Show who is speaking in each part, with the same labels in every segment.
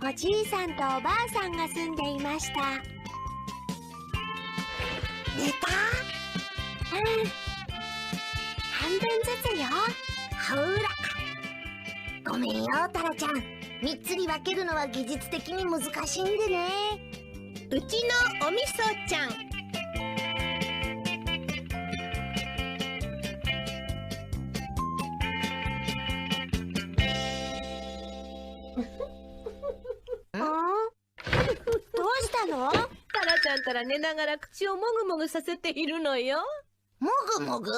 Speaker 1: おじいさんとおばあさんが住んでいました。
Speaker 2: 寝た？
Speaker 1: うん、半分ずつよ。
Speaker 2: ほら。ごめんよタラちゃん、3つに分けるのは技術的に難しいんでね。
Speaker 3: うちのおみそちゃん。
Speaker 1: どうしたの？
Speaker 3: タラちゃんたら寝ながら口をもぐもぐさせているのよ。
Speaker 2: もぐもぐ？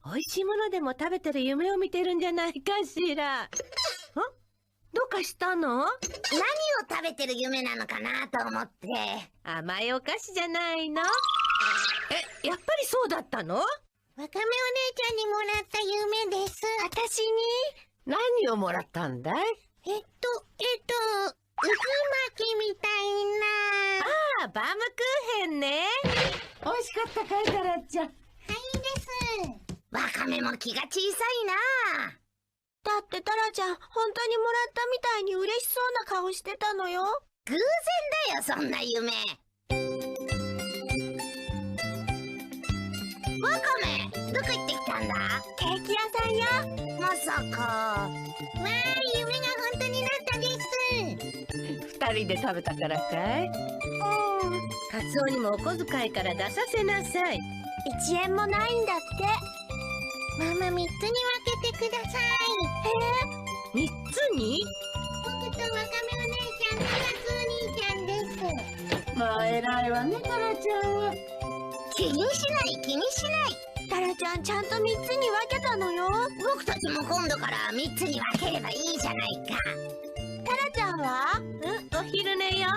Speaker 3: おいしいものでも食べてる夢を見てるんじゃないかしら。どうかしたの？
Speaker 2: 何を食べてる夢なのかなと思って。
Speaker 3: 甘いお菓子じゃないの？やっぱりそうだったの？
Speaker 2: わかめお姉ちゃんにもらった夢です。
Speaker 1: 私に？
Speaker 3: 何をもらったんだい？
Speaker 2: 渦巻きみたいな。
Speaker 3: バームクーヘンね。美味しかったかいタラちゃん。
Speaker 2: はいです。わかめも気が小さいな。
Speaker 1: だってタラちゃん、本当にもらったみたいに嬉しそうな顔してたのよ。
Speaker 2: 偶然だよ、そんな夢。わかめ、どこ行ってきたんだ？
Speaker 1: ケーキ屋さんよ。
Speaker 2: まさか。わー、夢が本当になったです。
Speaker 3: 2人で食べたからかい？カツオにもお小遣いから出させなさい。
Speaker 1: 1円もないんだって。
Speaker 2: ママ3つに分けてください。
Speaker 3: 3つに？
Speaker 2: 僕とわかめお姉ちゃんとカツお兄ちゃんです。
Speaker 3: まあ偉いわねタラちゃんは。
Speaker 2: 気にしない気にしない。
Speaker 1: タラちゃんちゃんと3つに分けたのよ。
Speaker 2: 僕たちも今度から3つに分ければいいじゃないか。
Speaker 1: タラちゃんは？
Speaker 3: お昼寝よ。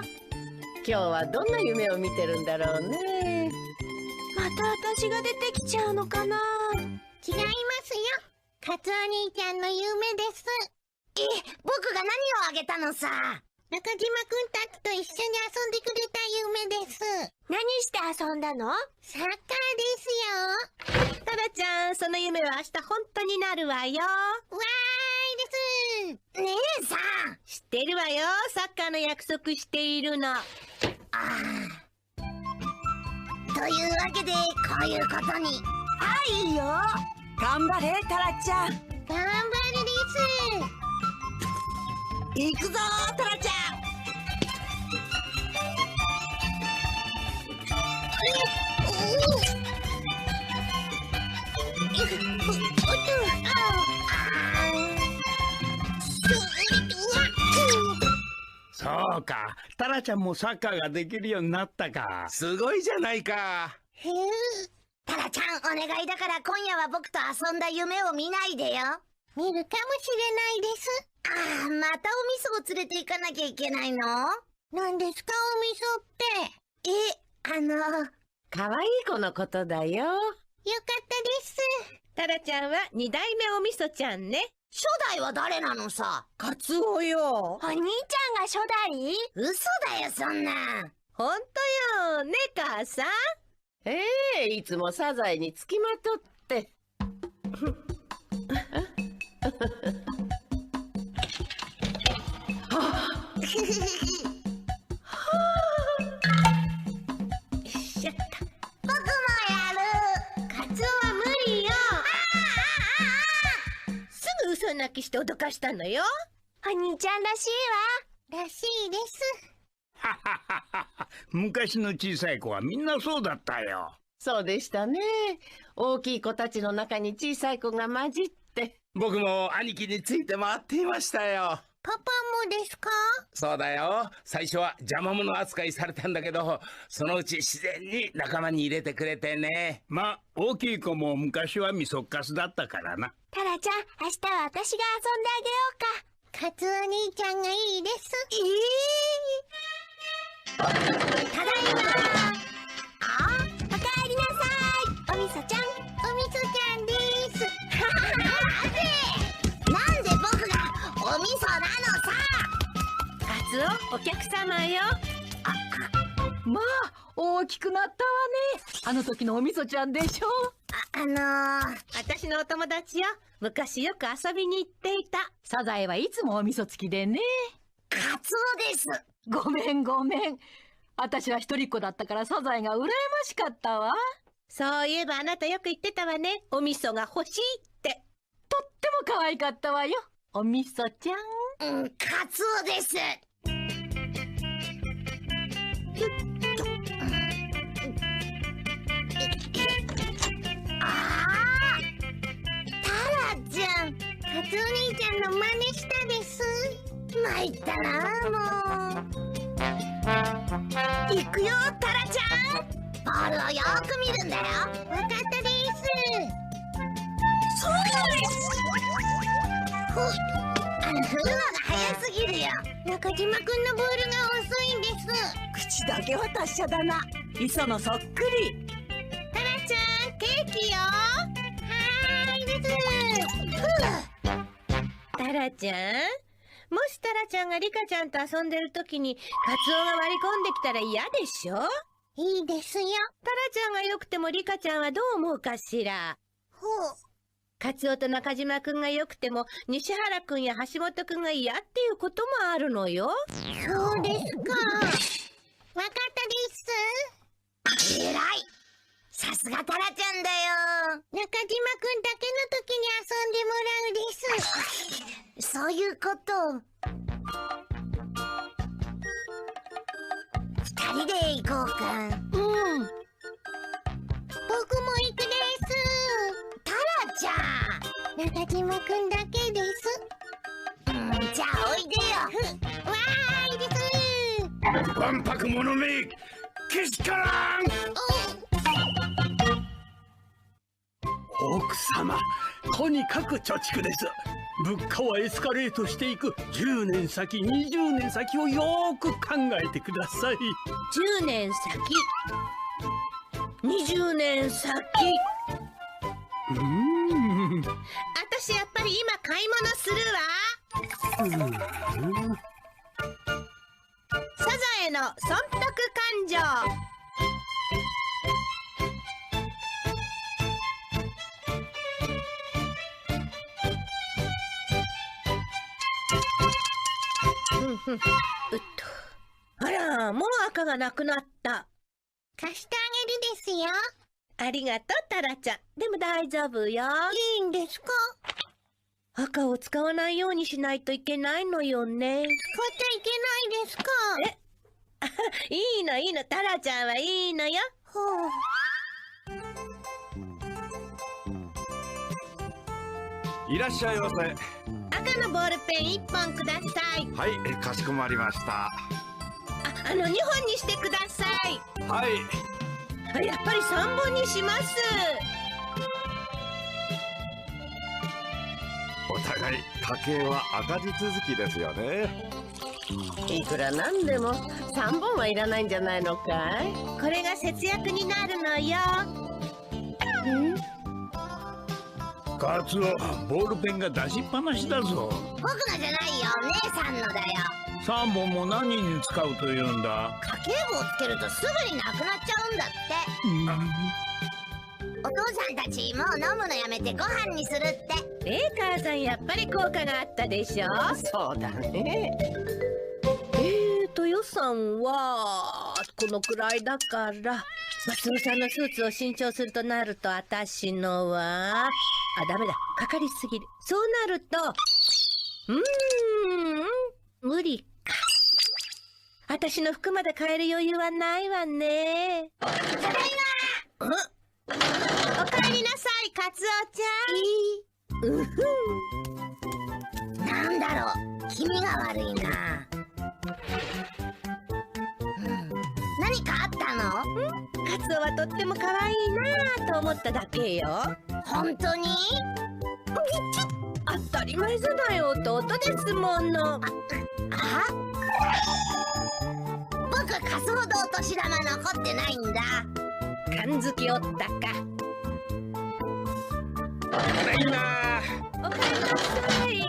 Speaker 3: 今日はどんな夢を見てるんだろうね。
Speaker 1: また私が出てきちゃうのかな。
Speaker 2: 違いますよ。カツお兄ちゃんの夢です。僕が何をあげたのさ。中島くんたちと一緒に遊んでくれた夢です。
Speaker 1: 何して遊んだの？
Speaker 2: サッカーですよ。
Speaker 3: タラちゃん、その夢は明日本当になるわよ。
Speaker 2: わーいです。姉さん。
Speaker 3: 知ってるわよ。サッカーの約束しているの。
Speaker 2: というわけでこういうことに。
Speaker 1: いいよ。
Speaker 4: 頑張れタラちゃん。
Speaker 2: 頑張るです。
Speaker 4: 行くぞタラちゃん。
Speaker 5: そうか、タラちゃんもサッカーができるようになったか。
Speaker 6: すごいじゃないか。
Speaker 2: タラちゃん、お願いだから今夜は僕と遊んだ夢を見ないでよ。見るかもしれないです。またお味噌を連れて行かなきゃいけないの？何ですかお味噌って。
Speaker 3: 可愛い子のことだよ。
Speaker 2: よかったです。
Speaker 3: タラちゃんは2代目おみそちゃんね。
Speaker 2: 初代は誰なのさ？
Speaker 3: カツオよ。
Speaker 1: お兄ちゃんが初代？
Speaker 2: 嘘だよそんな。
Speaker 3: ほんとよね母さん。いつもサザエにつきまとって。しゃった。
Speaker 2: 僕もやる。
Speaker 3: カツオは無理よ。すぐ嘘泣きして脅かしたのよ。
Speaker 1: お兄ちゃんらしい
Speaker 2: わ。らしいです。
Speaker 5: 昔の小さい子はみんなそうだったよ。
Speaker 3: そうでしたね。大きい子たちの中に小さい子が混じって。
Speaker 6: 僕も兄貴について回っていましたよ。
Speaker 2: パパもですか？
Speaker 6: そうだよ。最初は邪魔者扱いされたんだけど、そのうち自然に仲間に入れてくれてね。
Speaker 5: まあ大きい子も昔はみそっかすだったからな。
Speaker 1: タラちゃん、明日は私が遊んであげようか。
Speaker 2: カツお兄ちゃんがいいです。ただいま。
Speaker 1: おかえりなさい。おみそちゃん。
Speaker 2: おみそちゃんです。なんで僕がおみそなのさ。
Speaker 3: カツオ、お客様よ。
Speaker 4: まあ大きくなったわね。あの時のおみそちゃんでしょ。
Speaker 3: 私のお友達よ。昔よく遊びに行っていた。
Speaker 4: サザエはいつもおみそ付きでね。
Speaker 2: カツオです。
Speaker 4: ごめんごめん。私は一人っ子だったからサザエが羨ましかったわ。
Speaker 3: そういえばあなたよく言ってたわね。お味噌が欲しいって。
Speaker 4: とっても可愛かったわよ。お味噌ちゃん。
Speaker 2: カツオです。タラちゃん、カツオ兄ちゃんの真似したです。参ったな、もう。行くよ、タラちゃん。ボールをよーく見るんだよ。わかったです。そうです。振るのが早すぎるよ。中島くんのボールが遅いんです。
Speaker 1: 口だけは達者だな。磯野そっくり。
Speaker 2: タラちゃん、ケーキよ。はーいです。
Speaker 3: タラちゃん、もしタラちゃんがリカちゃんと遊んでる時にカツオが割り込んできたら嫌でしょ？
Speaker 2: いいですよ。
Speaker 3: タラちゃんが良くてもリカちゃんはどう思うかしら。
Speaker 2: ほう。
Speaker 3: カツオと中島くんが良くても西原くんや橋本くんが嫌っていうこともあるのよ。
Speaker 2: そうですか。わかったです。えらい。さすがタラちゃんだよ。中島くんだけの時に遊んでもらうです。そういうこと。二人で行こうか。僕も行くです。タラちゃん。中島くんだけです。じゃあおいでよ。わーいです。
Speaker 5: わんぱく者め、けしからん。奥様、とにかく貯蓄です。物価はエスカレートしていく10年先20年先をよーく考えてください。
Speaker 3: 10年先、20年先。私やっぱり今買い物するわ。サザエの損得感情。うっと。あら、もう赤がなくなった。
Speaker 2: 貸してあげるですよ。
Speaker 3: ありがとう、タラちゃん。でも大丈夫よ。
Speaker 2: いいんですか？
Speaker 3: 赤を使わないようにしないといけないのよね。
Speaker 2: 使っちゃいけないですか？
Speaker 3: いいのいいの、タラちゃんはいいのよ。
Speaker 2: ほう。
Speaker 7: いらっしゃいませ。
Speaker 3: 赤のボールペン1本ください。
Speaker 7: はい、かしこまりました。
Speaker 3: 2本にしてください。
Speaker 7: はい。
Speaker 3: やっぱり3本にします。
Speaker 7: お互い家計は赤字続きですよね。
Speaker 3: いくらなんでも3本はいらないんじゃないのかい？これが節約になるのよ。
Speaker 5: カツオ、ボールペンが出しっぱなしだぞ。
Speaker 2: 僕のじゃないよ、姉さんのだよ。
Speaker 5: 3本も何に使うというんだ？
Speaker 2: 家計簿をつけるとすぐになくなっちゃうんだって。お父さんたちもう飲むのやめてご飯にするって。
Speaker 3: 母さんやっぱり効果があったでしょ。そうだね。予算はこのくらいだから、松尾さんのスーツを新調するとなると私のはダメだ、かかりすぎる。そうなると無理か。私の服まで買える余裕はないわね。ただいま。おかえりなさい、カツオちゃん。
Speaker 2: なんだろう、気味が悪いな。何かあったの？
Speaker 3: カツオはとっても可愛いなぁと思っただけよ。
Speaker 2: 本当に？
Speaker 3: 当たり前じゃない、弟ですもの。
Speaker 2: 僕仮想堂と白玉残ってないんだ。
Speaker 3: 感づきおったか。
Speaker 6: ただいま。
Speaker 3: おかえりなさい。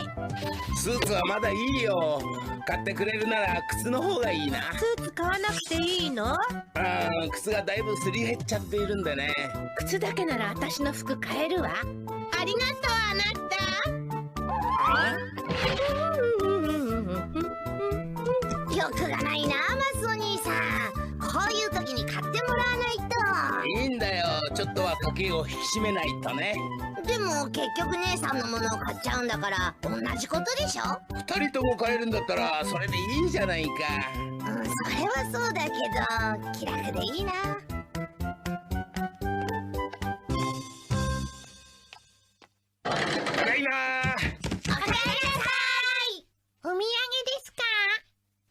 Speaker 6: スーツはまだいいよ。買ってくれるなら靴の方がいいな。
Speaker 3: スーツ買わなくていいの？
Speaker 6: 靴がだいぶすり減っちゃっているんでね。
Speaker 3: 靴だけなら私の服買えるわ。ありがとう、あなた。
Speaker 2: 欲がないな、マスお兄さん。こういう時に買ってもらわないと。
Speaker 6: いいんだよ、ちょっとは家計を引き締めないとね。
Speaker 2: でも結局姉さんのものを買っちゃうんだから同じことでしょ。
Speaker 6: 二人とも買えるんだったらそれでいいじゃないか。
Speaker 2: それはそうだけど気楽でいいな。
Speaker 6: ただいま。
Speaker 2: おかえりなさい。お土産ですか？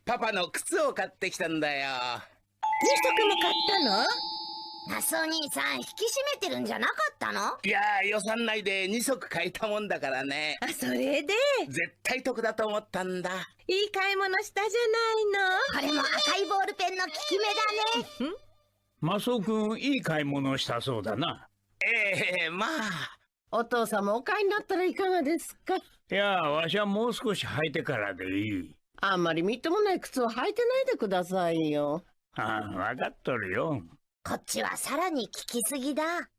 Speaker 6: パパの靴を買ってきたんだよ。
Speaker 3: 2足も買ったの？
Speaker 2: マスお兄さん引き締めてるんじゃなかったの？
Speaker 6: いやー、予算内で2足買えたもんだからね。
Speaker 3: あ、それで
Speaker 6: 絶対得だと思ったんだ。
Speaker 3: いい買い物したじゃないの。
Speaker 2: これも赤いボールペンの効き目だね。
Speaker 5: マスオ君、いい買い物をしたそうだな。
Speaker 6: まあ。
Speaker 4: お父さんもお買いになったらいかがですか？
Speaker 5: いや、わしはもう少し履いてからでいい。
Speaker 4: あんまりみっともない靴を履いてないでくださいよ。
Speaker 5: ああ、わかっとるよ。
Speaker 2: こっちはさらに効きすぎだ。
Speaker 3: カ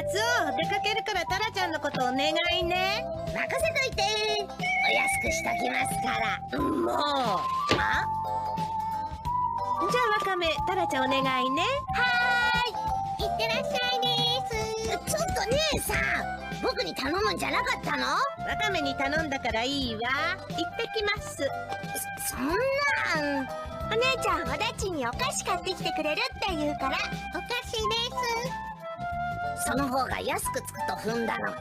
Speaker 3: ツオ、出かけるからタラちゃんのことお願いね。
Speaker 2: 任せといて。お安くしときますから。
Speaker 3: もう。
Speaker 2: あ？
Speaker 3: じゃあワカメ、タラちゃんお願いね。
Speaker 2: いってらっしゃいです。ちょっと姉さん、僕に頼むんじゃなかったの？
Speaker 3: ワカメに頼んだからいいわ。行ってきます。
Speaker 2: そんなん。
Speaker 1: お姉ちゃん、おだちにお菓子買ってきてくれるって言うから。
Speaker 2: お菓子です。その方が安くつくと踏んだのか。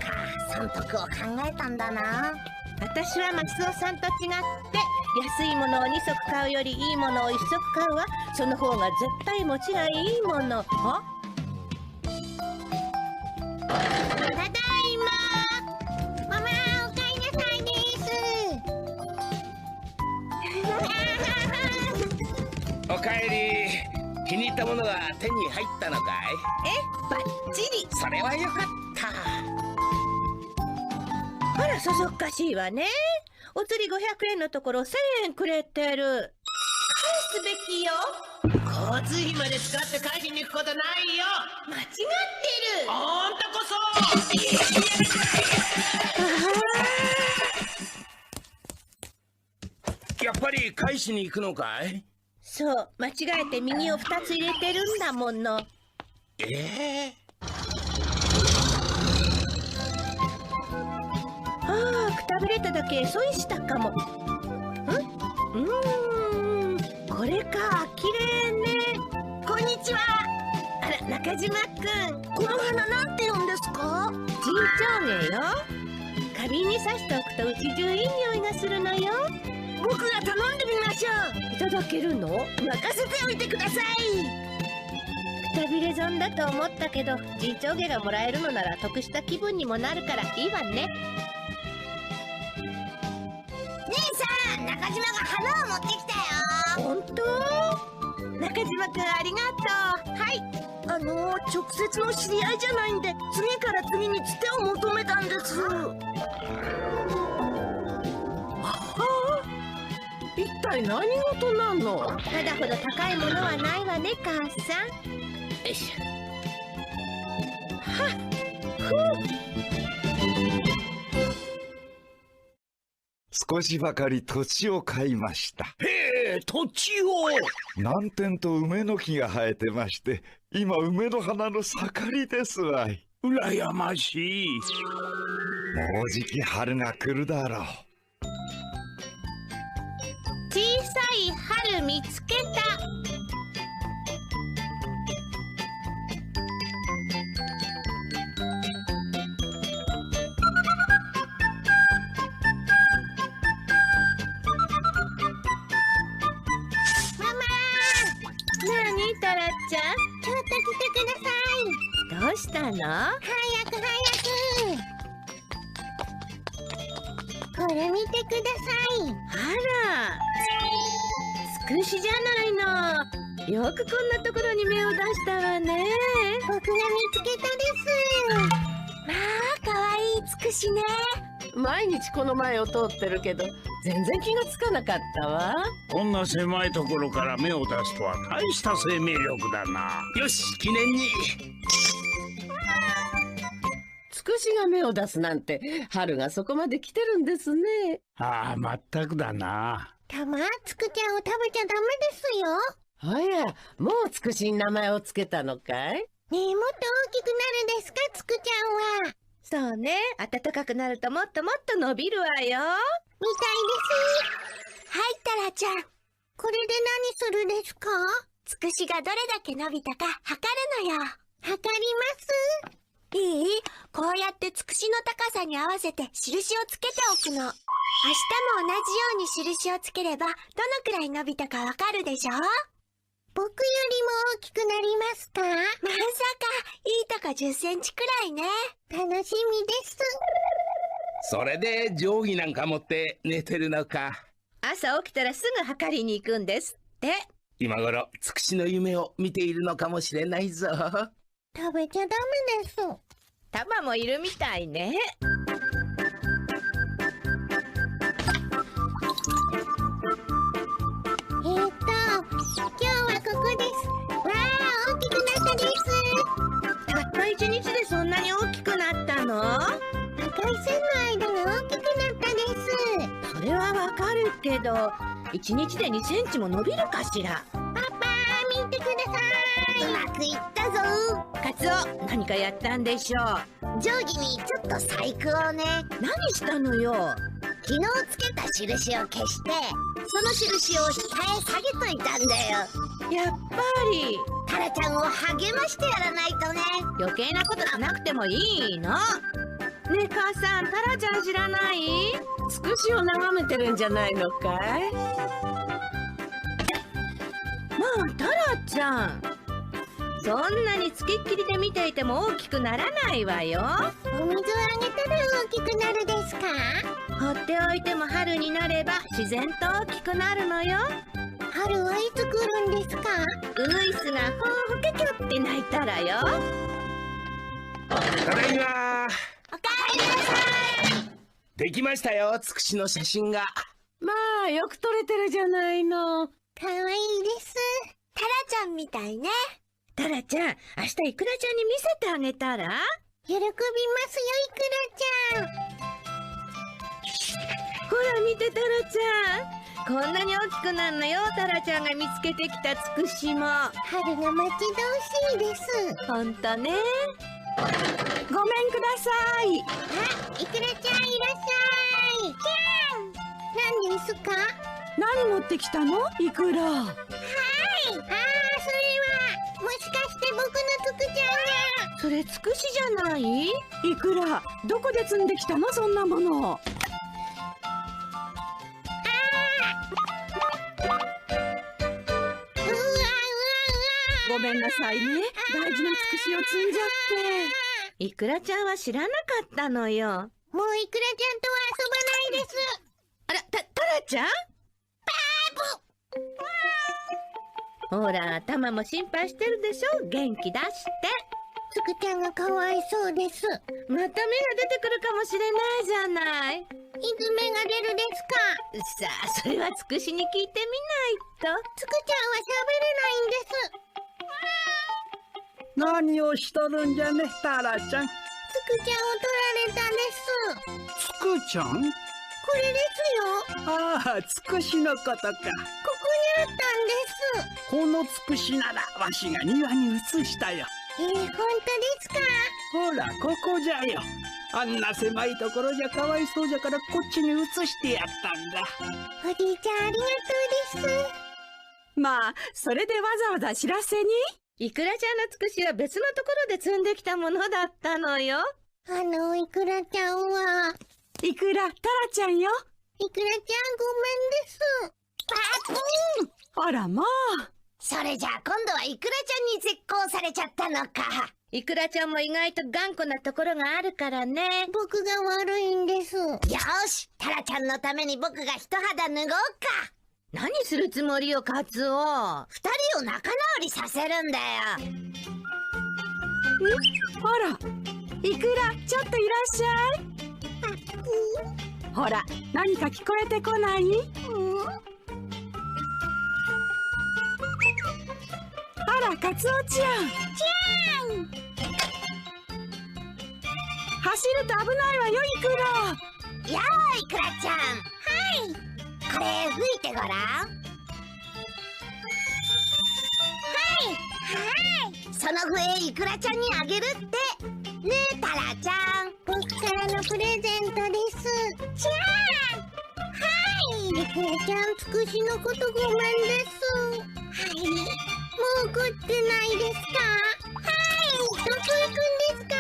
Speaker 2: 損得を考えたんだな。
Speaker 3: 私はマスオさんと違って安いものを2足買うよりいいものを1足買うわ。その方が絶対持ちがいいもの。あ、
Speaker 2: ただいま。ママ、おかえりなさいです。
Speaker 6: おかえり。気に入ったものが手に入ったのかい？
Speaker 3: バッチリ。
Speaker 6: それはよかった。
Speaker 3: あら、そそっかしいわね。お釣り500円のところ1000円くれてる。返すべきよ。
Speaker 8: 交通費まで使って会議に行くことないよ。
Speaker 3: 間違ってる。
Speaker 8: あんたこそ。
Speaker 6: やっぱり返しに行くのかい？
Speaker 3: そう、間違えて右を2つ入れてるんだもの。ああ、くたびれただけ損したかも。これか、綺麗ね。
Speaker 1: こんにちは。
Speaker 3: あら、中島くん。
Speaker 1: この花なんて言うんですか？
Speaker 3: 人長芸よ。花瓶に刺しておくとうち中いい匂いがするのよ。
Speaker 1: 僕が頼んでみましょう。
Speaker 3: いただけるの？
Speaker 1: 任せておいてください。
Speaker 3: くたびれ損だと思ったけど、人長芸がもらえるのなら得した気分にもなるからいいわね。
Speaker 2: 姉さん、中島が花を持ってきたよ。
Speaker 3: 本当？中島くんありがとう。はい。
Speaker 1: 直接の知り合いじゃないんで、次から次につてを求めたんです。
Speaker 4: 一体何事なの？
Speaker 3: ただほど高いものはないわね、母さん。よいしょ。はっ、
Speaker 7: 少しばかり土地を買いました。
Speaker 5: へえ、土地を。
Speaker 7: 南天と梅の木が生えてまして、今梅の花の盛りですわい。
Speaker 5: 羨ましい。
Speaker 7: もうじき春が来るだろう。
Speaker 3: 小さい春見つけた。タラちゃん、
Speaker 2: ちょっと来てください。
Speaker 3: どうしたの？
Speaker 2: 早くこれ見てください。
Speaker 3: あら、つくしじゃないの。よくこんなところに目を出したわね。
Speaker 2: 僕が見つけたです。
Speaker 1: まあ、かわいいつくしね。
Speaker 4: 毎日この前を通ってるけど全然気がつかなかったわ。
Speaker 5: こんな狭いところから目を出すとは大した生命力だな。
Speaker 6: よし、記念に。
Speaker 3: つ
Speaker 8: くしが芽を出すなんて、春がそこまで来てるんですね。
Speaker 5: ああ、まったくだな。
Speaker 2: たま、つくちゃんを食べちゃダメですよ。
Speaker 8: あや、もうつくしに名前をつけたのかい？
Speaker 2: ねえ、もっと大きくなるですか、つくちゃんは。
Speaker 3: そうね。暖かくなるともっともっと伸びるわよ。
Speaker 2: みたいです。
Speaker 1: はい、タラちゃん。
Speaker 2: これで何するですか？
Speaker 1: つくしがどれだけ伸びたか測るのよ。
Speaker 2: 測ります。
Speaker 1: いい？こうやってつくしの高さに合わせて印をつけておくの。明日も同じように印をつければ、どのくらい伸びたかわかるでしょ？
Speaker 2: 僕よりも大きくなりますか？
Speaker 1: まさか、いいとこ10センチくらいね。
Speaker 2: 楽しみです。
Speaker 6: それで定規なんか持って寝てるのか。
Speaker 3: 朝起きたらすぐ測りに行くんですって。
Speaker 6: 今頃つくしの夢を見ているのかもしれないぞ。
Speaker 2: 食べちゃダメです。
Speaker 3: タマもいるみたいね。
Speaker 2: 今日はここです。わあ、大きくなったです。
Speaker 3: たった1日でそんなに大きくなったの？
Speaker 2: 赤い線の間が大きくなったです。
Speaker 3: それはわかるけど、1日で2センチも伸びるかしら。
Speaker 2: パパ、見てください。うまくいったぞ。
Speaker 3: カツオ、何かやったんでしょう。
Speaker 2: 定規にちょっと細工をね。
Speaker 3: 何したのよ。
Speaker 2: 昨日つけた印を消して、その印を下へ下げといたんだよ。
Speaker 3: やっぱり。
Speaker 2: タラちゃんを励ましてやらないとね。
Speaker 3: 余計なことしなくてもいいの。ねえ母さん、タラちゃん知らない？
Speaker 8: つくしを眺めてるんじゃないのかい？
Speaker 3: まあ、タラちゃん。そんなにつきっきりで見ていても大きくならないわよ。
Speaker 2: お水をあげたら大きくなるですか？
Speaker 3: 放っておいても春になれば自然と大きくなるのよ。
Speaker 2: 春はいつ来るんですか？
Speaker 3: ウグイスがほーけきょって鳴いたらよ。
Speaker 6: ただいま。
Speaker 1: おかえりなさい。
Speaker 6: できましたよ、つくしの写真が。
Speaker 8: まあ、よく撮れてるじゃないの。
Speaker 2: かわいいです。
Speaker 1: タラちゃんみたいね。
Speaker 3: タラちゃん、明日イクラちゃんに見せてあげたら？
Speaker 2: 喜びますよ、イクラちゃん。
Speaker 3: ほら見てタラちゃん。こんなに大きくなるのよ、タラちゃんが見つけてきたつくしも。
Speaker 2: 春が待ち遠しいです。
Speaker 3: ほんとね。
Speaker 4: ごめんください。
Speaker 2: あ、イクラちゃんいらっしゃい。何ですか？
Speaker 4: 何持ってきたの？いくら。
Speaker 2: はい。ああ、それはもしかして僕のつくちゃんが。
Speaker 3: それつくしじゃない？
Speaker 4: いくら。どこで積んできたの？そんなもの。ごめんなさいね。大事なつくしを積んじゃって。
Speaker 3: イクラちゃんは知らなかったのよ。
Speaker 2: もうイクラちゃんとは遊ばないです。
Speaker 3: あら、タラちゃん？ほら、タマも心配してるでしょ。元気出して。
Speaker 2: つくちゃんがかわいそうです。
Speaker 3: また芽が出てくるかもしれないじゃない。
Speaker 2: いつ芽が出るですか？
Speaker 3: さあ、それはつくしに聞いてみないと。
Speaker 2: つくちゃんは喋れないんです。
Speaker 5: 何をしとるんじゃね、タラちゃん。
Speaker 2: つくちゃんを取られたです。
Speaker 5: つくちゃん？
Speaker 2: これですよ。
Speaker 5: ああ、つくしのことか。
Speaker 2: ここにあったんです。
Speaker 5: このつくしならわしが庭に移したよ。
Speaker 2: 本当ですか？
Speaker 5: ほら、ここじゃよ。あんな狭いところじゃかわいそうじゃからこっちに移してやったんだ。
Speaker 2: おじいちゃんありがとうです。
Speaker 4: まあ、それでわざわざ知らせに？
Speaker 3: イクラちゃんのつくしは別のところで積んできたものだったのよ。
Speaker 2: イクラちゃんは。
Speaker 4: いくら、タラちゃんよ。
Speaker 2: イクラちゃんごめんです。
Speaker 4: あらまあ。
Speaker 2: それじゃあ今度はイクラちゃんに絶交されちゃったのか。
Speaker 3: イクラちゃんも意外と頑固なところがあるからね。
Speaker 2: 僕が悪いんです。よし、タラちゃんのために僕が一肌脱ごうか。
Speaker 3: 何するつもりよ、カツオ。
Speaker 2: 二人を仲直りさせるんだよ。
Speaker 4: あら、いくら、ちょっといらっしゃい。ほら、何か聞こえてこない？あら、カツオちゃん。走ると危ないわよ、イクラ。
Speaker 2: やーい、イクラちゃん。これ吹いてごらん。その笛イクラちゃんにあげるってねえ、タラちゃん。僕からのプレゼントです。じゃあ、イクラちゃん、つくしのことごめんです。もう怒ってないですか？どこ行くんです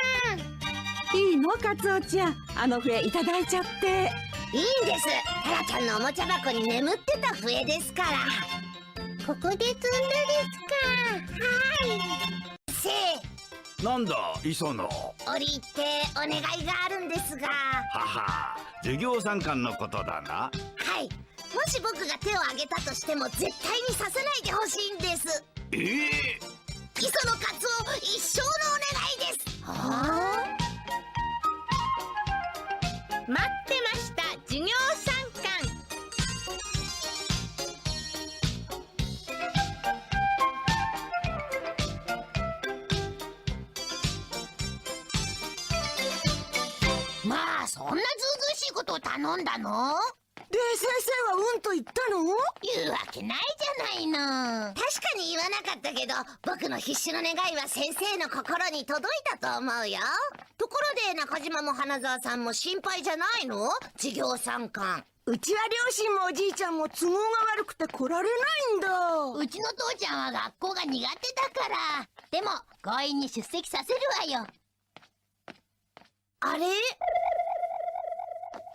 Speaker 2: か？
Speaker 4: いいの、カツオちゃん。あの笛いただいちゃって。
Speaker 2: いいんです。タラちゃんのおもちゃ箱に眠ってた笛ですから。ここで積んだですか？せい。
Speaker 5: なんだ磯野。
Speaker 2: 折り入ってお願いがあるんですが。
Speaker 7: はは、授業参観のことだな。
Speaker 2: はい。もし僕が手を挙げたとしても絶対にさせないでほしいんです。磯野カツオ一生のお願いです。はあ？
Speaker 3: 待ってました、授業参観。
Speaker 2: まあそんなずうずうしいことを頼んだの？
Speaker 4: で、先生はうんと言ったの？
Speaker 2: 言うわけないじゃないの。確かに言わなかったけど、僕の必死の願いは先生の心に届いたと思うよ。ところで中島も花沢さんも心配じゃないの？授業参観。
Speaker 4: うちは両親もおじいちゃんも都合が悪くて来られないんだ。
Speaker 2: うちの父ちゃんは学校が苦手だから。でも強引に出席させるわよ。あれ？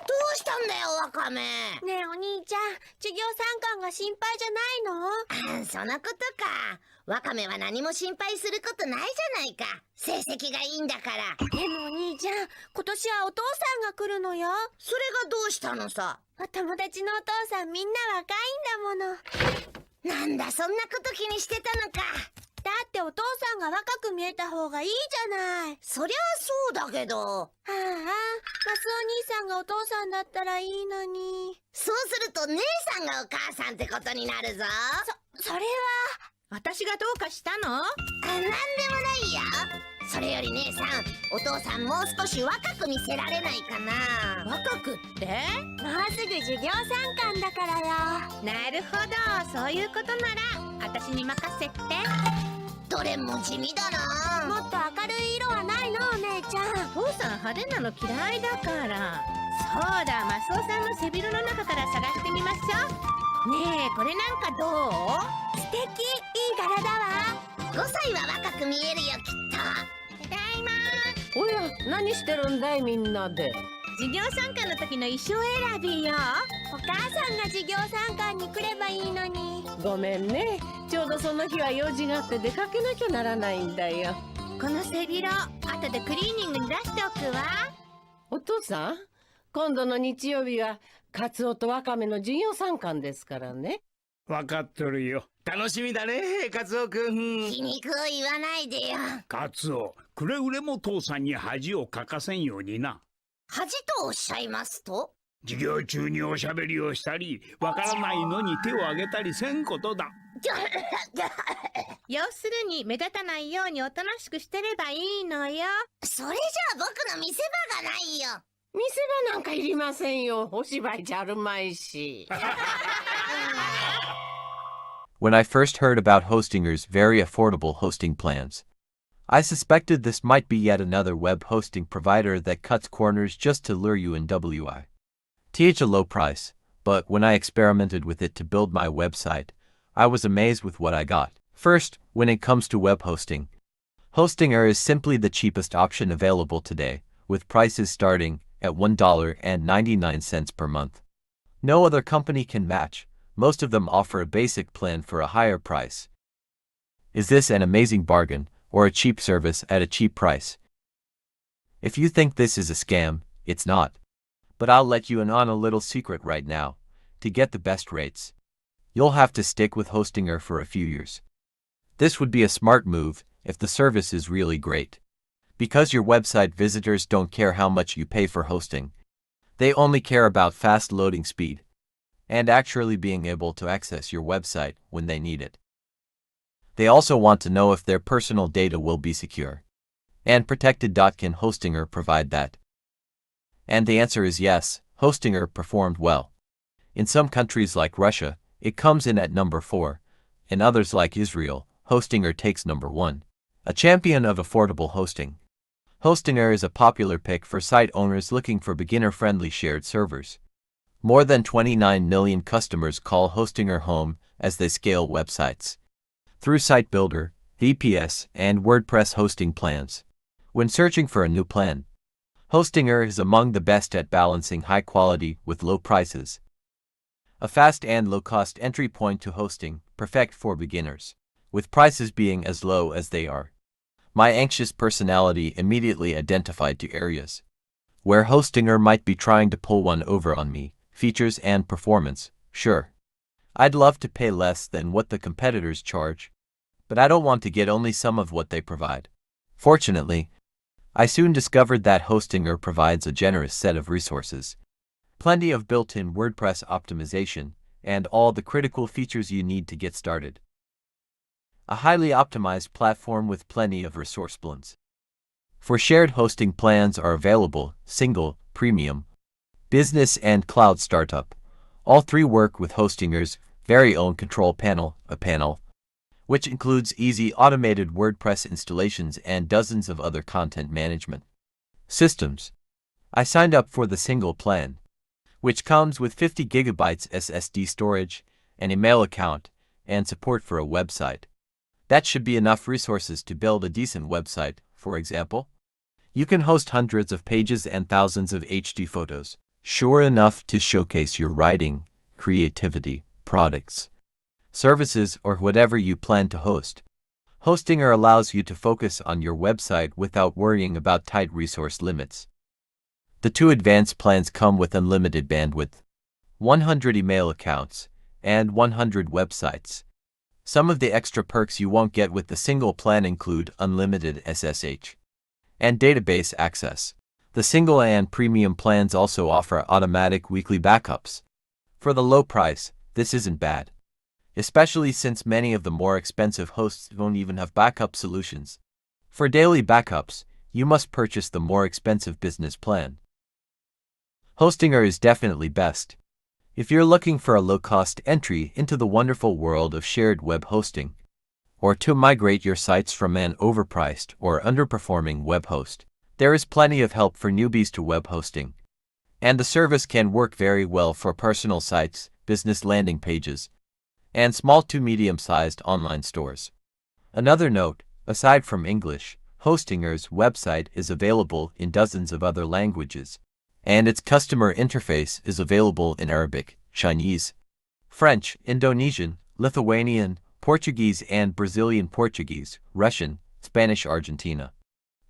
Speaker 2: どうしたんだよ、ワカメ。
Speaker 1: ねえお兄ちゃん、授業参観が心配じゃないの？
Speaker 2: そのことか。ワカメは何も心配することないじゃないか。成績がいいんだから。
Speaker 1: でもお兄ちゃん、今年はお父さんが来るのよ。
Speaker 2: それがどうしたのさ。
Speaker 1: お友達のお父さんみんな若いんだもの。
Speaker 2: なんだ、そんなこと気にしてたのか。
Speaker 1: だってお父さんが若く見えた方がいいじゃない。
Speaker 2: そりゃそうだけど。
Speaker 1: はあ、マスオ兄さんがお父さんだったらいいのに。
Speaker 2: そうすると姉さんがお母さんってことになるぞ。
Speaker 1: それは。
Speaker 3: 私がどうかしたの？
Speaker 2: なんでもないよ。それより姉さん、お父さんもう少し若く見せられないかな。
Speaker 3: 若くって？
Speaker 1: もうすぐ授業参観だからよ。
Speaker 3: なるほど、そういうことなら私に任せて。
Speaker 2: どれも地味だな。
Speaker 1: もっと明るい色はないのお姉ちゃん。
Speaker 3: 父さん派手なの嫌いだから。そうだ、マスオさんの背広の中から探してみましょう。ねえ、これなんかどう？
Speaker 1: 素敵、いい柄だわ。
Speaker 2: 5歳は若く見えるよ、きっと。ただいま。
Speaker 9: おや、何してるんだいみんなで。
Speaker 3: 授業参観の時の衣装選びよ。
Speaker 1: お母さんが授業参観に来ればいいのに。
Speaker 9: ごめんね、ちょうどその日は用事があって出かけなきゃならないんだよ。
Speaker 3: この背広、後でクリーニングに出しておくわ。
Speaker 9: お父さん、今度の日曜日はカツオとワカメの授業参観ですからね。
Speaker 5: わかっとるよ。
Speaker 6: 楽しみだね、カツオくん。
Speaker 2: 皮肉を言わないでよ。
Speaker 5: カツオ、くれぐれも父さんに恥をかかせんようにな。
Speaker 2: 恥とおっしゃいますと？
Speaker 5: 授業中におしゃべりをしたり、わからないのに手を挙げたりせんことだ。
Speaker 3: 要するに目立たないようにおとなしくしてればいいのよ。
Speaker 2: それじゃあ僕の見せ場がないよ。
Speaker 9: 見せ場なんかいりませんよ。お芝居じゃあるまいし。
Speaker 10: When I first heard about Hostinger's very affordable hosting plans, I suspected this might be yet another web hosting provider that cuts corners just to lure you in WITH a low price, but when I experimented with it to build my website, I was amazed with what I got. First, when it comes to web hosting, Hostinger is simply the cheapest option available today, with prices starting at $1.99 per month. No other company can match. Most of them offer a basic plan for a higher price. Is this an amazing bargain, or a cheap service at a cheap price? If you think this is a scam, it's not. But I'll let you in on a little secret right now. To get the best rates, you'll have to stick with Hostinger for a few years. This would be a smart move if the service is really great. Because your website visitors don't care how much you pay for hosting. They only care about fast loading speed and actually being able to access your website when they need it. They also want to know if their personal data will be secure. And protected. Can Hostinger provide that? And the answer is yes, Hostinger performed well. In some countries like Russia, it comes in at number 4. In others like Israel, Hostinger takes number 1. A champion of affordable hosting. Hostinger is a popular pick for site owners looking for beginner-friendly shared servers. More than 29 million customers call Hostinger home as they scale websites through Site Builder, VPS, and WordPress hosting plans. When searching for a new plan, Hostinger is among the best at balancing high quality with low prices. A fast and low-cost entry point to hosting, perfect for beginners, with prices being as low as they are. My anxious personality immediately identified two areas where Hostinger might be trying to pull one over on me: features and performance. Sure, I'd love to pay less than what the competitors charge, but I don't want to get only some of what they provide. Fortunately, I soon discovered that Hostinger provides a generous set of resources, plenty of built-in WordPress optimization, and all the critical features you need to get started. A highly optimized platform with plenty of resource plans. For shared hosting plans are available: single, premium, business, and cloud startup. All three work with Hostinger's very own control panel, a panel which includes easy automated WordPress installations and dozens of other content management systems. I signed up for the single plan, which comes with 50 gigabytes SSD storage, an email account, and support for a website. That should be enough resources to build a decent website. For example, you can host hundreds of pages and thousands of HD photos, sure enough to showcase your writing, creativity, products, services, or whatever you plan to host. Hostinger allows you to focus on your website without worrying about tight resource limits. The two advanced plans come with unlimited bandwidth, 100 email accounts, and 100 websites. Some of the extra perks you won't get with the single plan include unlimited SSH and database access. The single and premium plans also offer automatic weekly backups. For the low price, this isn't bad, especially since many of the more expensive hosts don't even have backup solutions. For daily backups, you must purchase the more expensive business plan. Hostinger is definitely best if you're looking for a low-cost entry into the wonderful world of shared web hosting, or to migrate your sites from an overpriced or underperforming web host. There is plenty of help for newbies to web hosting, and the service can work very well for personal sites, business landing pages, and small to medium-sized online stores. Another note, aside from English, Hostinger's website is available in dozens of other languages, and its customer interface is available in Arabic, Chinese, French, Indonesian, Lithuanian, Portuguese and Brazilian Portuguese, Russian, Spanish, Argentina,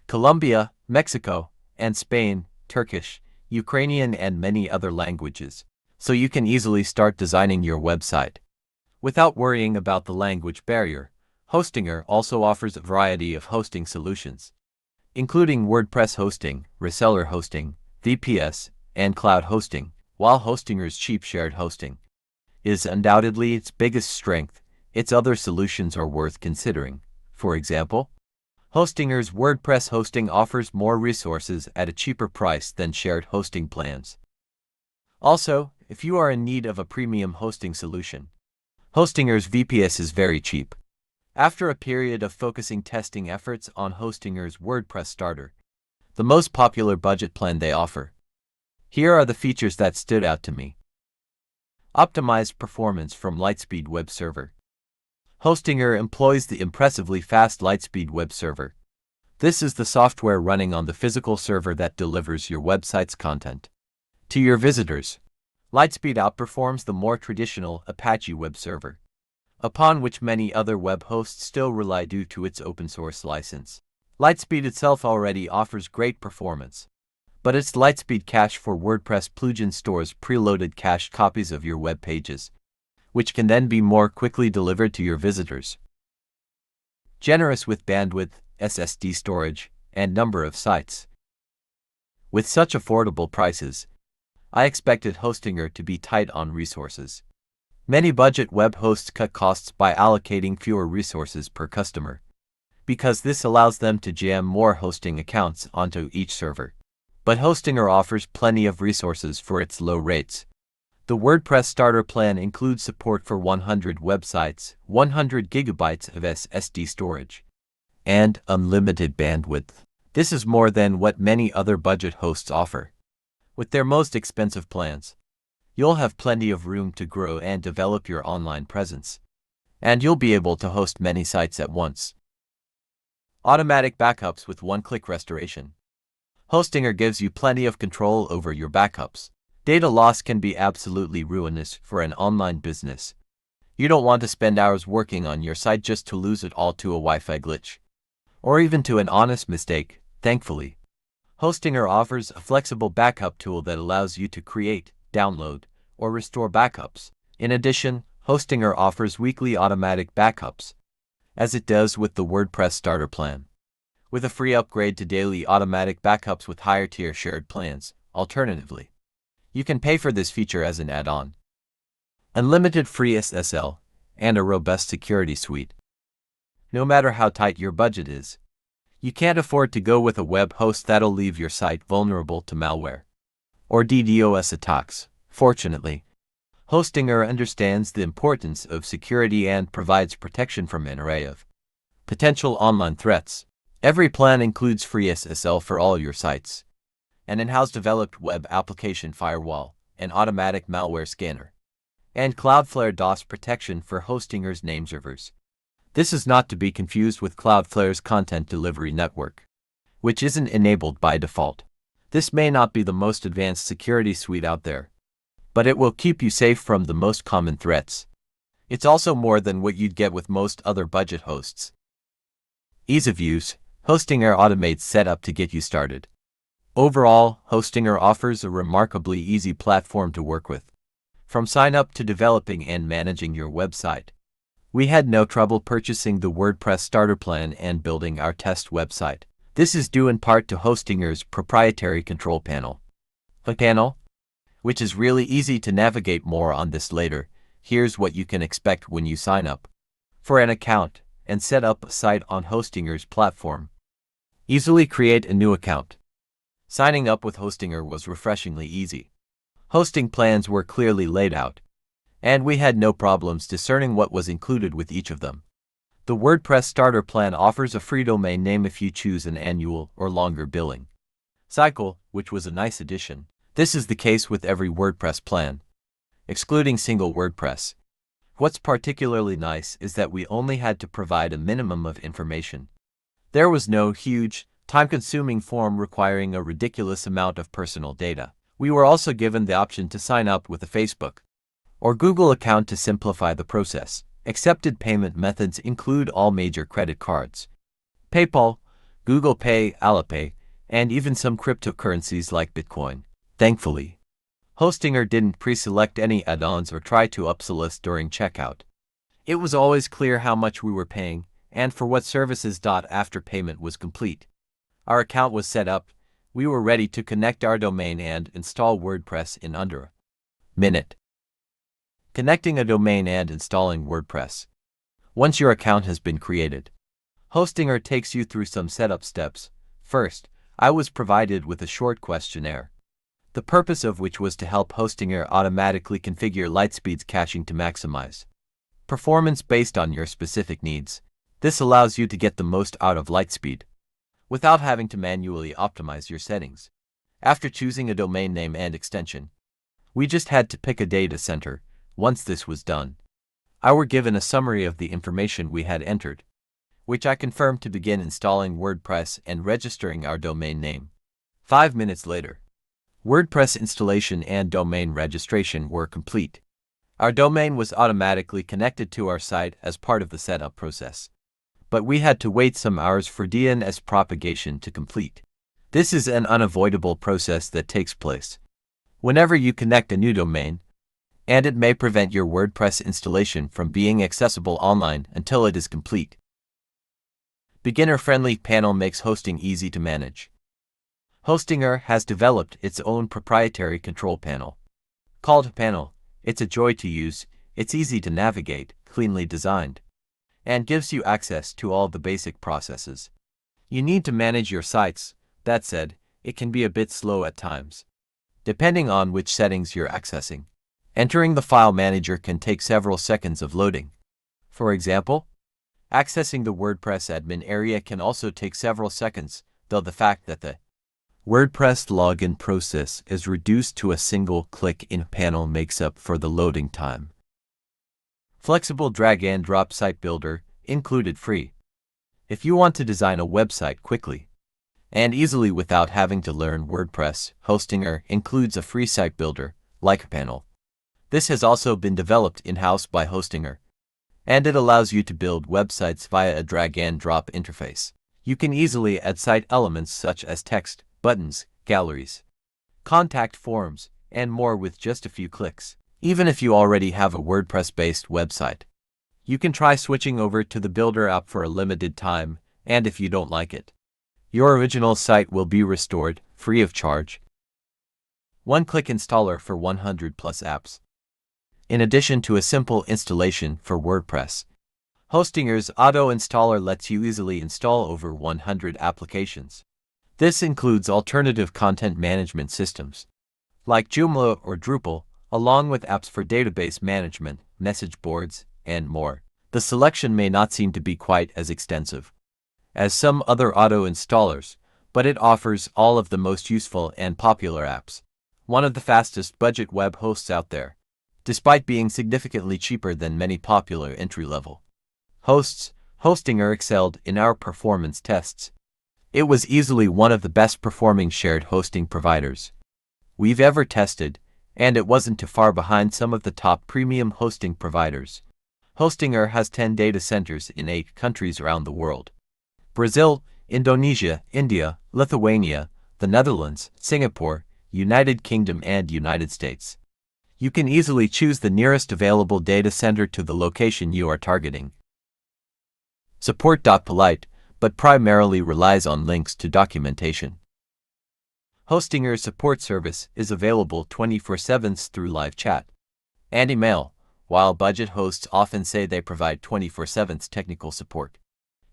Speaker 10: Colombia, Mexico, and Spain, Turkish, Ukrainian, and many other languages, so you can easily start designing your website without worrying about the language barrier. Hostinger also offers a variety of hosting solutions, including WordPress hosting, reseller hosting, VPS, and cloud hosting. While Hostinger's cheap shared hosting is undoubtedly its biggest strength, its other solutions are worth considering. For example, Hostinger's WordPress hosting offers more resources at a cheaper price than shared hosting plans. Also, if you are in need of a premium hosting solution, Hostinger's VPS is very cheap. After a period of focusing testing efforts on Hostinger's WordPress starter, the most popular budget plan they offer, here are the features that stood out to me. Optimized performance from Lightspeed Web Server. Hostinger employs the impressively fast Lightspeed Web Server. This is the software running on the physical server that delivers your website's content to your visitors. Lightspeed outperforms the more traditional Apache web server, upon which many other web hosts still rely due to its open-source license. Lightspeed itself already offers great performance, but its Lightspeed Cache for WordPress plugin stores preloaded cached copies of your web pages, which can then be more quickly delivered to your visitors. Generous with bandwidth, SSD storage, and number of sites. With such affordable prices, I expected Hostinger to be tight on resources. Many budget web hosts cut costs by allocating fewer resources per customer. because this allows them to jam more hosting accounts onto each server. But Hostinger offers plenty of resources for its low rates. The WordPress starter plan includes support for 100 websites, 100 gigabytes of SSD storage, and unlimited bandwidth. This is more than what many other budget hosts offer. With their most expensive plans, you'll have plenty of room to grow and develop your online presence, and you'll be able to host many sites at once. Automatic backups with one-click restoration. Hostinger gives you plenty of control over your backups. Data loss can be absolutely ruinous for an online business. You don't want to spend hours working on your site just to lose it all to a Wi-Fi glitch, or even to an honest mistake. Thankfully, Hostinger offers a flexible backup tool that allows you to create, download, or restore backups. In addition, Hostinger offers weekly automatic backups, as it does with the WordPress starter plan, with a free upgrade to daily automatic backups with higher tier shared plans. Alternatively, you can pay for this feature as an add-on. Unlimited free SSL and a robust security suite. No matter how tight your budget is, you can't afford to go with a web host that'll leave your site vulnerable to malware or DDoS attacks. Fortunately, Hostinger understands the importance of security and provides protection from an array of potential online threats. Every plan includes free SSL for all your sites, an in-house developed web application firewall, an automatic malware scanner, and Cloudflare DOS protection for Hostinger's name servers. This is not to be confused with Cloudflare's content delivery network, which isn't enabled by default. This may not be the most advanced security suite out there, but it will keep you safe from the most common threats. It's also more than what you'd get with most other budget hosts. Ease of use. Hostinger automates setup to get you started. Overall, Hostinger offers a remarkably easy platform to work with. From sign up to developing and managing your website, we had no trouble purchasing the WordPress starter plan and building our test website. This is due in part to Hostinger's proprietary control panel. The panel, which is really easy to navigate. More on this later. Here's what you can expect when you sign up for an account and set up a site on Hostinger's platform. Easily create a new account. Signing up with Hostinger was refreshingly easy. Hosting plans were clearly laid out, and we had no problems discerning what was included with each of them. The WordPress starter plan offers a free domain name if you choose an annual or longer billing cycle, which was a nice addition. This is the case with every WordPress plan, excluding single WordPress. What's particularly nice is that we only had to provide a minimum of information. There was no huge, time-consuming form requiring a ridiculous amount of personal data. We were also given the option to sign up with a Facebook or Google account to simplify the process. Accepted payment methods include all major credit cards, PayPal, Google Pay, Alipay, and even some cryptocurrencies like Bitcoin. Thankfully, Hostinger didn't pre-select any add-ons or try to upsell us during checkout. It was always clear how much we were paying and for what services. After payment was complete, our account was set up, we were ready to connect our domain and install WordPress in under a minute. Connecting a domain and installing WordPress. Once your account has been created, Hostinger takes you through some setup steps. First, I was provided with a short questionnaire, the purpose of which was to help Hostinger automatically configure Lightspeed's caching to maximize performance based on your specific needs. This allows you to get the most out of Lightspeed without having to manually optimize your settings. After choosing a domain name and extension, we just had to pick a data center. Once this was done, I were given a summary of the information we had entered, which I confirmed to begin installing WordPress and registering our domain name. 5 minutes later, WordPress installation and domain registration were complete. Our domain was automatically connected to our site as part of the setup process, but we had to wait some hours for DNS propagation to complete. This is an unavoidable process that takes place whenever you connect a new domain, and it may prevent your WordPress installation from being accessible online until it is complete. Beginner-friendly panel makes hosting easy to manage. Hostinger has developed its own proprietary control panel. Called Panel, it's a joy to use, it's easy to navigate, cleanly designed, and gives you access to all the basic processes. You need to manage your sites. That said, it can be a bit slow at times, depending on which settings you're accessing. Entering the file manager can take several seconds of loading. For example, accessing the WordPress admin area can also take several seconds, though the fact that the WordPress login process is reduced to a single click in panel makes up for the loading time. Flexible drag and drop site builder, included free. If you want to design a website quickly and easily without having to learn WordPress, Hostinger includes a free site builder, like Panel. This has also been developed in-house by Hostinger, and it allows you to build websites via a drag and drop interface. You can easily add site elements such as text, buttons, galleries, contact forms, and more with just a few clicks. Even if you already have a WordPress-based website, you can try switching over to the Builder app for a limited time, and if you don't like it, your original site will be restored, free of charge. One-click installer for 100 plus apps. In addition to a simple installation for WordPress, Hostinger's auto installer lets you easily install over 100 applications. This includes alternative content management systems, like Joomla or Drupal, along with apps for database management, message boards, and more. The selection may not seem to be quite as extensive as some other auto installers, but it offers all of the most useful and popular apps. One of the fastest budget web hosts out there, despite being significantly cheaper than many popular entry-level hosts. Hostinger excelled in our performance tests. It was easily one of the best performing shared hosting providers we've ever tested, and it wasn't too far behind some of the top premium hosting providers. Hostinger has 10 data centers in 8 countries around the world: Brazil, Indonesia, India, Lithuania, the Netherlands, Singapore, United Kingdom, and United States. You can easily choose the nearest available data center to the location you are targeting. Support.polite, but primarily relies on links to documentation. Hostinger's support service is available 24/7 through live chat and email, while budget hosts often say they provide 24/7 technical support.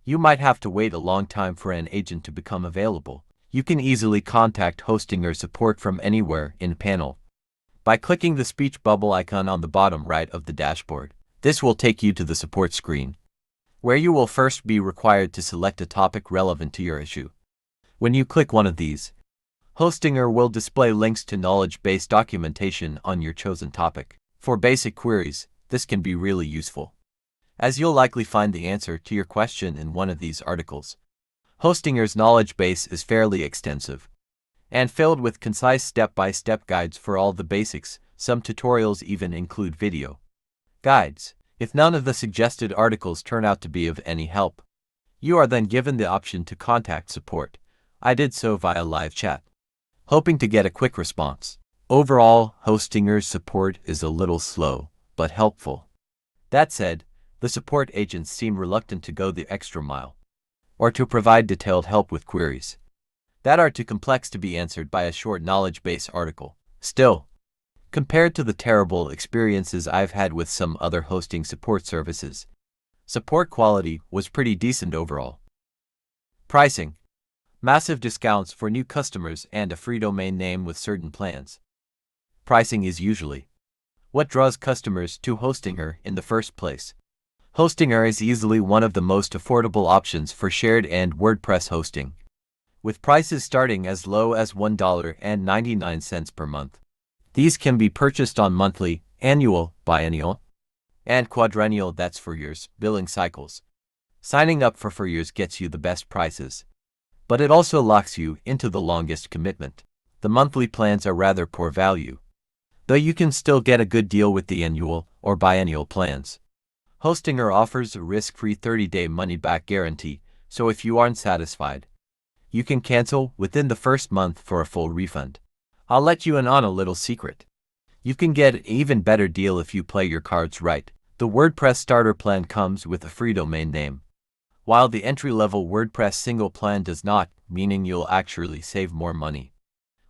Speaker 10: You might have to wait a long time for an agent to become available. You can easily contact Hostinger support from anywhere in Panel by clicking the speech bubble icon on the bottom right of the dashboard. This will take you to the support screen, where you will first be required to select a topic relevant to your issue. When you click one of these, Hostinger will display links to knowledge-based documentation on your chosen topic. For basic queries, this can be really useful, as you'll likely find the answer to your question in one of these articles. Hostinger's knowledge base is fairly extensive and filled with concise step-by-step guides for all the basics. Some tutorials even include video guides. If none of the suggested articles turn out to be of any help, you are then given the option to contact support. I did so via live chat, hoping to get a quick response. Overall, Hostinger's support is a little slow, but helpful. That said, the support agents seem reluctant to go the extra mile, or to provide detailed help with queries that are too complex to be answered by a short knowledge base article. Still, compared to the terrible experiences I've had with some other hosting support services, support quality was pretty decent overall. Pricing: massive discounts for new customers and a free domain name with certain plans. Pricing is usually what draws customers to Hostinger in the first place. Hostinger is easily one of the most affordable options for shared and WordPress hosting, with prices starting as low as $1.99 per month. These can be purchased on monthly, annual, biennial, and quadrennial, that's for years, billing cycles. Signing up for years gets you the best prices, but it also locks you into the longest commitment. The monthly plans are rather poor value, though you can still get a good deal with the annual or biennial plans. Hostinger offers a risk-free 30-day money-back guarantee, so if you aren't satisfied, you can cancel within the first month for a full refund. I'll let you in on a little secret. You can get an even better deal if you play your cards right. The WordPress starter plan comes with a free domain name, while the entry-level WordPress single plan does not, meaning you'll actually save more money.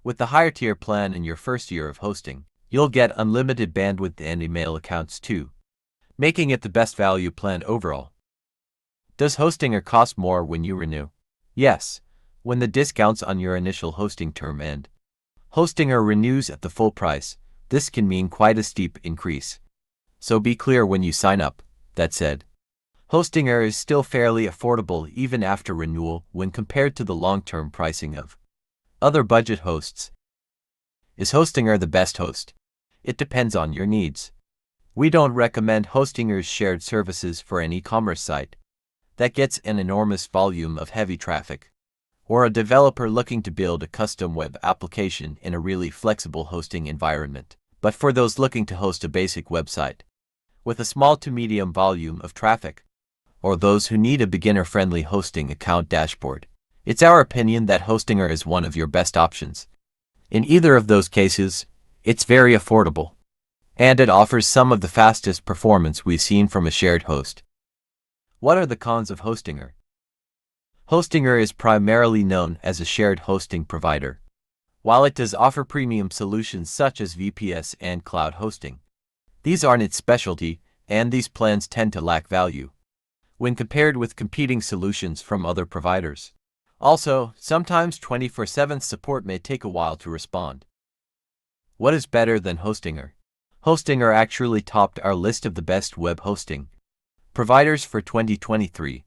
Speaker 10: With the higher tier plan in your first year of hosting, you'll get unlimited bandwidth and email accounts too, making it the best value plan overall. Does Hostinger cost more when you renew? Yes, when the discounts on your initial hosting term end. Hostinger renews at the full price. This can mean quite a steep increase. So be clear when you sign up. That said, Hostinger is still fairly affordable even after renewal when compared to the long-term pricing of other budget hosts. Is Hostinger the best host? It depends on your needs. We don't recommend Hostinger's shared services for an e-commerce site that gets an enormous volume of heavy traffic, or a developer looking to build a custom web application in a really flexible hosting environment. But for those looking to host a basic website with a small to medium volume of traffic, or those who need a beginner-friendly hosting account dashboard, it's our opinion that Hostinger is one of your best options. In either of those cases, it's very affordable, and it offers some of the fastest performance we've seen from a shared host. What are the cons of Hostinger? Hostinger is primarily known as a shared hosting provider. While it does offer premium solutions such as VPS and cloud hosting, these aren't its specialty, and these plans tend to lack value when compared with competing solutions from other providers. Also, sometimes 24/7 support may take a while to respond. What is better than Hostinger? Hostinger actually topped our list of the best web hosting providers for 2023.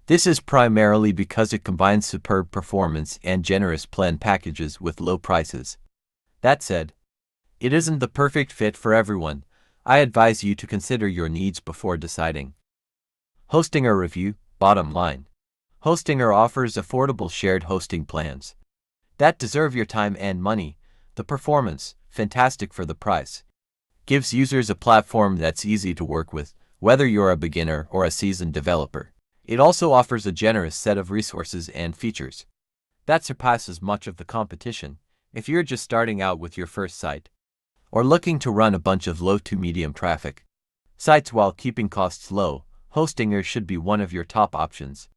Speaker 10: This is primarily because it combines superb performance and generous plan packages with low prices. That said, it isn't the perfect fit for everyone. I advise you to consider your needs before deciding. Hostinger review. Bottom line, Hostinger offers affordable shared hosting plans that deserve your time and money. The performance, fantastic for the price, gives users a platform that's easy to work with, whether you're a beginner or a seasoned developer. It also offers a generous set of resources and features that surpasses much of the competition. If you're just starting out with your first site, or looking to run a bunch of low to medium traffic sites while keeping costs low, Hostinger should be one of your top options.